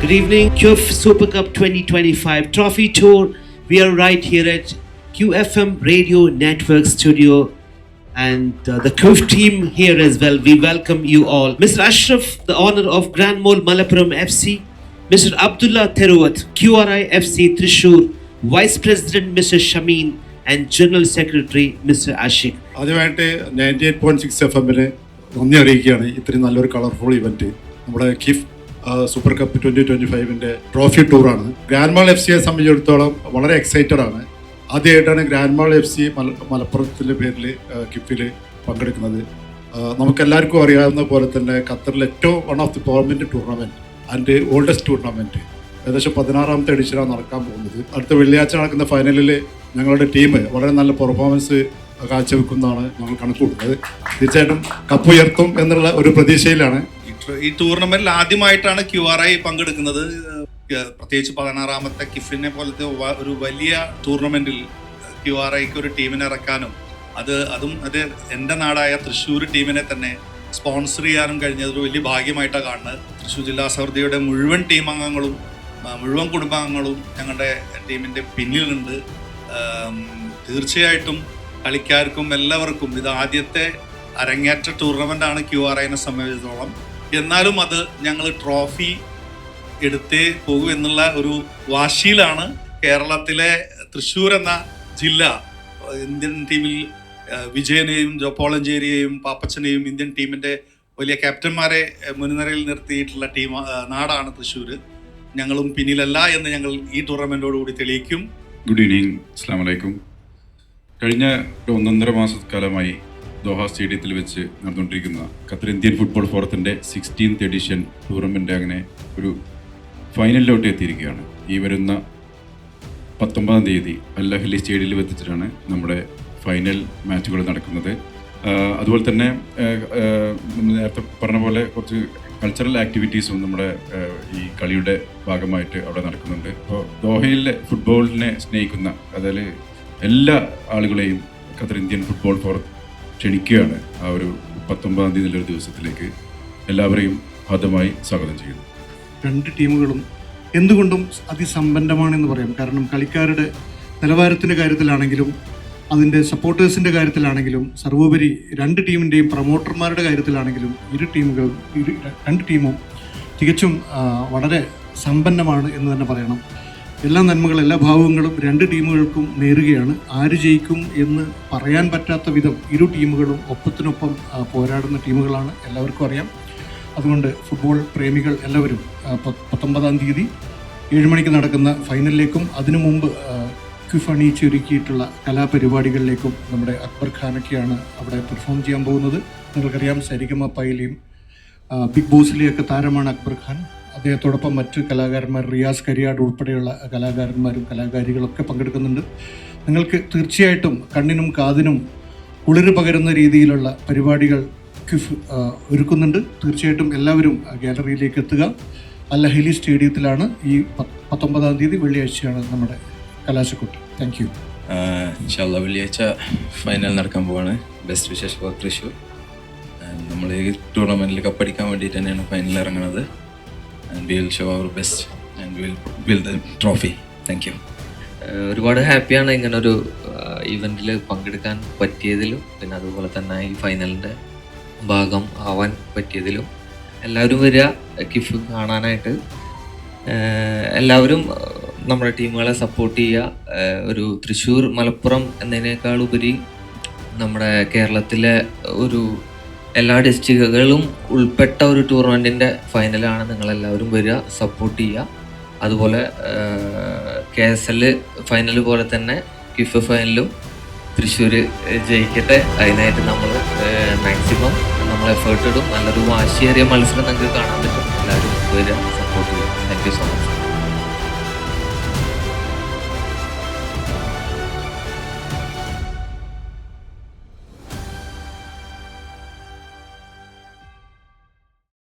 Good evening, QF Super Cup 2025 Trophy Tour. We are right here at QFM Radio Network Studio and the QF team here as well. We welcome you all. Mr. Ashraf, the owner of Grand Mall Malappuram FC. Mr. Abdullah Theruvat, QRI FC Thrissur. Vice President Mr. Shameen and General Secretary Mr. Ashik. ആദ്യമായിട്ട് 98.6 FM-ന് നന്ദി അറിയിക്കുകയാണ്. ഇത്രയും നല്ലൊരു colourful event നമ്മുടെ KIF super cup 2025-ന്റെ trophy ടൂറാണ്. Grand Mall F സിയെ സംബന്ധിച്ചിടത്തോളം വളരെ എക്സൈറ്റഡ് ആണ്. ആദ്യമായിട്ടാണ് ഗ്രാൻഡ് മാൾ എഫ് സി മലപ്പുറത്തിൻ്റെ പേരിൽ കിഫിൽ പങ്കെടുക്കുന്നത്. നമുക്കെല്ലാവർക്കും അറിയാവുന്ന പോലെ തന്നെ ഖത്തറിലെ ഏറ്റവും one of the permanent tournament and oldest tournament ഏകദേശം 16ാമത്തെ എഡിഷനാണ് നടക്കാൻ പോകുന്നത്. അടുത്ത വെള്ളിയാഴ്ച നടക്കുന്ന ഫൈനലിൽ ഞങ്ങളുടെ ടീം വളരെ നല്ല പെർഫോമൻസ് കാഴ്ചവെക്കുന്നതാണ് ഞങ്ങൾ കണക്കുകൂട്ടുന്നത്. തീർച്ചയായിട്ടും കപ്പ് ഉയർത്തും എന്നുള്ള ഒരു പ്രതീക്ഷയിലാണ്. ഈ ടൂർണമെന്റിൽ ആദ്യമായിട്ടാണ് QRI പങ്കെടുക്കുന്നത്. പ്രത്യേകിച്ച് 16ാമത്തെ കിഫിനെ പോലത്തെ ഒരു വലിയ ടൂർണമെന്റിൽ QRIക്ക് ഒരു ടീമിനെ ഇറക്കാനും അതും എൻ്റെ നാടായ തൃശ്ശൂർ ടീമിനെ തന്നെ സ്പോൺസർ ചെയ്യാനും കഴിഞ്ഞത് ഒരു വലിയ ഭാഗ്യമായിട്ടാണ് കാണുന്നത്. തൃശ്ശൂർ ജില്ലാ സമിതിയുടെ മുഴുവൻ ടീം അംഗങ്ങളും മുഴുവൻ കുടുംബാംഗങ്ങളും ഞങ്ങളുടെ ടീമിൻ്റെ പിന്നിലുണ്ട്. തീർച്ചയായിട്ടും കളിക്കാർക്കും എല്ലാവർക്കും ഇത് ആദ്യത്തെ അരങ്ങേറ്റ ടൂർണമെൻ്റാണ് QRIനെ സംബന്ധിച്ചിടത്തോളം. എന്നാലും അത് ഞങ്ങൾ ട്രോഫി എടുത്തേ പോകും എന്നുള്ള ഒരു വാശിയിലാണ്. കേരളത്തിലെ തൃശ്ശൂർ എന്ന ജില്ല ഇന്ത്യൻ ടീമിൽ വിജയനെയും ജോപ്പോളഞ്ചേരിയെയും പാപ്പച്ചനെയും ഇന്ത്യൻ ടീമിൻ്റെ വലിയ ക്യാപ്റ്റന്മാരെ മുൻനിരയിൽ നിർത്തിയിട്ടുള്ള നാടാണ് തൃശ്ശൂർ. ഞങ്ങളും പിന്നിലല്ല എന്ന് ഞങ്ങൾ ഈ ടൂർണമെൻറ്റോടുകൂടി തെളിയിക്കും. ഗുഡ് ഈവനിങ്, അസ്സലാമു അലൈക്കും. കഴിഞ്ഞ 1.5 മാസക്കാലമായി ദോഹ സ്റ്റേഡിയത്തിൽ വെച്ച് നടന്നുകൊണ്ടിരിക്കുന്ന ഖത്തർ ഇന്ത്യൻ ഫുട്ബോൾ ഫോറത്തിൻ്റെ 16th എഡിഷൻ ടൂർണമെൻ്റ് അങ്ങനെ ഒരു ഫൈനലിലോട്ട് എത്തിയിരിക്കുകയാണ്. ഈ വരുന്ന 19-ാം തീയതി അൽ അഹ്ലി സ്റ്റേഡിയത്തിൽ വെച്ചിട്ടാണ് നമ്മുടെ ഫൈനൽ മാച്ചുകൾ നടക്കുന്നത്. അതുപോലെ തന്നെ നേരത്തെ പറഞ്ഞ പോലെ കുറച്ച് കൾച്ചറൽ ആക്ടിവിറ്റീസും നമ്മുടെ ഈ കളിയുടെ ഭാഗമായിട്ട് അവിടെ നടക്കുന്നുണ്ട്. അപ്പോൾ ദോഹയിലെ ഫുട്ബോളിനെ സ്നേഹിക്കുന്ന അതായത് എല്ലാ ആളുകളെയും ഖത്തർ ഇന്ത്യൻ ഫുട്ബോൾ ഫോറം ക്ഷണിക്കുകയാണ് ആ ഒരു 19-ാം തീയതി നല്ലൊരു ദിവസത്തിലേക്ക്. എല്ലാവരെയും ആദ്യമായി സ്വാഗതം ചെയ്യുന്നു. രണ്ട് ടീമുകളും എന്തുകൊണ്ടും അതിസമ്പന്നമാണെന്ന് പറയാം. കാരണം കളിക്കാരുടെ നിലവാരത്തിൻ്റെ കാര്യത്തിലാണെങ്കിലും അതിൻ്റെ സപ്പോർട്ടേഴ്സിൻ്റെ കാര്യത്തിലാണെങ്കിലും സർവോപരി രണ്ട് ടീമിൻ്റെയും പ്രൊമോട്ടർമാരുടെ കാര്യത്തിലാണെങ്കിലും രണ്ട് ടീമും തികച്ചും വളരെ സമ്പന്നമാണ് എന്ന് തന്നെ പറയണം. എല്ലാ നന്മകളും എല്ലാ ഭാവങ്ങളും രണ്ട് ടീമുകൾക്കും നേരുകയാണ്. ആര് ജയിക്കും എന്ന് പറയാൻ പറ്റാത്ത വിധം ഇരു ടീമുകളും ഒപ്പത്തിനൊപ്പം പോരാടുന്ന ടീമുകളാണ്, എല്ലാവർക്കും അറിയാം. അതുകൊണ്ട് ഫുട്ബോൾ പ്രേമികൾ എല്ലാവരും 19-ാം തീയതി 7 മണിക്ക് നടക്കുന്ന ഫൈനലിലേക്കും അതിനു മുമ്പ് കിഫ് അണിയിച്ചൊരുക്കിയിട്ടുള്ള കലാപരിപാടികളിലേക്കും നമ്മുടെ അക്ബർ ഖാനൊക്കെയാണ് അവിടെ പെർഫോം ചെയ്യാൻ പോകുന്നത്. നിങ്ങൾക്കറിയാം, സരിഗമ പൈലയും ബിഗ് ബോസിലെയൊക്കെ താരമാണ് അക്ബർ ഖാൻ. അദ്ദേഹത്തോടൊപ്പം മറ്റ് കലാകാരന്മാർ റിയാസ് കരിയാട് ഉൾപ്പെടെയുള്ള കലാകാരന്മാരും കലാകാരികളൊക്കെ പങ്കെടുക്കുന്നുണ്ട്. നിങ്ങൾക്ക് തീർച്ചയായിട്ടും കണ്ണിനും കാതിനും കുളിര് പകരുന്ന രീതിയിലുള്ള പരിപാടികൾ കിഫ് ഒരുക്കുന്നുണ്ട്. തീർച്ചയായിട്ടും എല്ലാവരും ഗാലറിയിലേക്ക് എത്തുക. അൽ അഹ്ലി സ്റ്റേഡിയത്തിലാണ് ഈ 19-ാം തീയതി വെള്ളിയാഴ്ചയാണ് നമ്മുടെ കലാശക്കൊട്ട്. Thank you. ഇൻഷാല്ലാ വെള്ളിയാഴ്ച ഫൈനൽ നടക്കാൻ പോവാണ്. Best wishes for Thrissur. നമ്മൾ ഈ ടൂർണമെൻറ്റിൽ കപ്പടിക്കാൻ വേണ്ടിയിട്ട് തന്നെയാണ് ഫൈനലിൽ ഇറങ്ങുന്നത്. And we will show our best and will will the trophy. Thank you. ഒരുപാട് ഹാപ്പിയാണ് ഇങ്ങനൊരു ഇവൻറ്റിൽ പങ്കെടുക്കാൻ പറ്റിയതിലും പിന്നെ അതുപോലെ തന്നെ ഈ ഫൈനലിൻ്റെ ഭാഗം ആവാൻ പറ്റിയതിലും. എല്ലാവരും വരിക കിഫ് കാണാനായിട്ട്. എല്ലാവരും നമ്മുടെ ടീമുകളെ സപ്പോർട്ട് ചെയ്യുക. ഒരു തൃശ്ശൂർ മലപ്പുറം എന്നതിനേക്കാളുപരി നമ്മുടെ കേരളത്തിലെ ഒരു എല്ലാ ഡിസ്ട്രിക്റ്റുകളും ഉൾപ്പെട്ട ഒരു ടൂർണമെൻറ്റിൻ്റെ ഫൈനലാണ്. നിങ്ങളെല്ലാവരും വരിക, സപ്പോർട്ട് ചെയ്യുക. അതുപോലെ KSL ഫൈനൽ പോലെ തന്നെ കിഫ് ഫൈനലും തൃശ്ശൂർ ജയിക്കട്ടെ. അതിനായിട്ട് നമ്മൾ മാക്സിമം നമ്മൾ എഫേർട്ട് ഇടും. നല്ലൊരു വാശിയേറിയ മത്സരം നിങ്ങൾക്ക് കാണാൻ പറ്റും. എല്ലാവരും വരിക, സപ്പോർട്ട് ചെയ്യുക. Thank you so much.